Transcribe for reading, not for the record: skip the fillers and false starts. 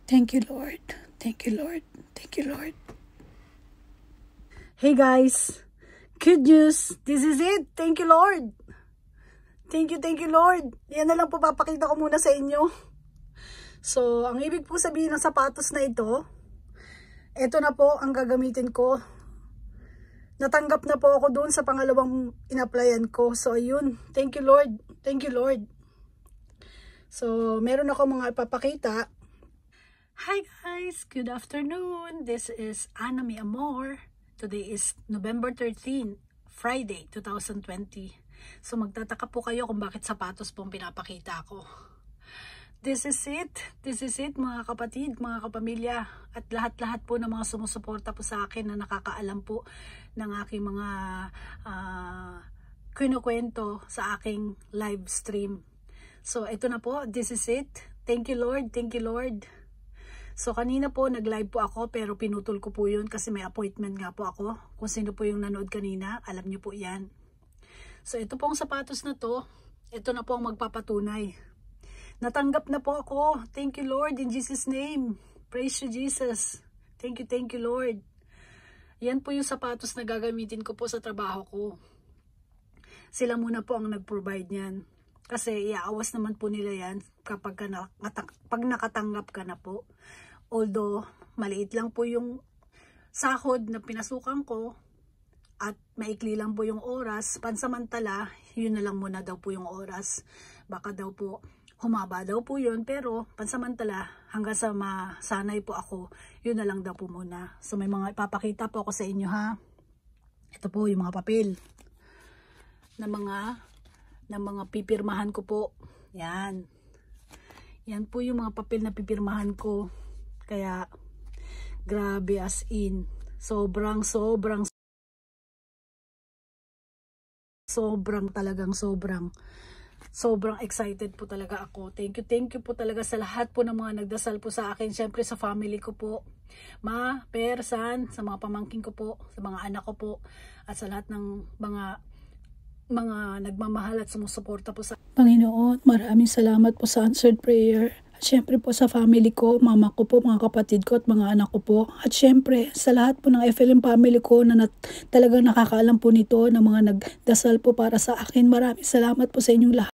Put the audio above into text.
Thank you, Lord. Thank you, Lord. Thank you, Lord. Hey guys, good news. This is it. Thank you, Lord. Thank you, Lord. Yan na lang po papakita ko muna sa inyo. So, ang ibig po sabihin ng sapatos na ito na po ang gagamitin ko. Natanggap na po ako doon sa pangalawang in-applyan ko. So, ayun. Thank you, Lord. Thank you, Lord. So, meron ako mga ipapakita. Hi guys! Good afternoon. This is Ana Mi Amor. Today is November 13, Friday, 2020. So, magtataka po kayo kung bakit sapatos pong pinapakita ko. This is it. This is it, mga kapatid, mga kapamilya, at lahat-lahat po ng mga sumusuporta po sa akin na nakakaalam po ng aking mga kinukwento sa aking live stream. So, ito na po. This is it. Thank you, Lord. Thank you, Lord. So, kanina po nag-live po ako pero pinutol ko po yun kasi may appointment nga po ako. Kung sino po yung nanood kanina, alam niyo po yan. So, ito pong sapatos na to, ito na po ang magpapatunay. Natanggap na po ako. Thank you, Lord, in Jesus' name. Praise you, Jesus. Thank you, Lord. Yan po yung sapatos na gagamitin ko po sa trabaho ko. Sila muna po ang nag-provide niyan. Kasi iaawas naman po nila yan kapag pag nakatanggap ka na po. Although, maliit lang po yung sahod na pinasukan ko at maikli lang po yung oras, pansamantala, yun na lang muna daw po yung oras. Baka daw po, humaba daw po yun, pero pansamantala, hanggang sa masanay po ako, yun na lang daw po muna. So, may mga ipapakita po ako sa inyo, ha? Ito po yung mga papel na mga pipirmahan ko po. Yan. Yan po yung mga papel na pipirmahan ko. Kaya, grabe as in. Sobrang excited po talaga ako. Thank you po talaga sa lahat po ng mga nagdasal po sa akin. Siyempre sa family ko po. San, sa mga pamangkin ko po, sa mga anak ko po, at sa lahat ng mga nagmamahal at sumusuporta po sa Panginoon. Maraming salamat po sa answered prayer. At syempre po sa family ko, mama ko po, mga kapatid ko at mga anak ko po. At syempre sa lahat po ng FLM family ko na talagang nakakaalam po nito, na mga nagdasal po para sa akin. Maraming salamat po sa inyong lahat.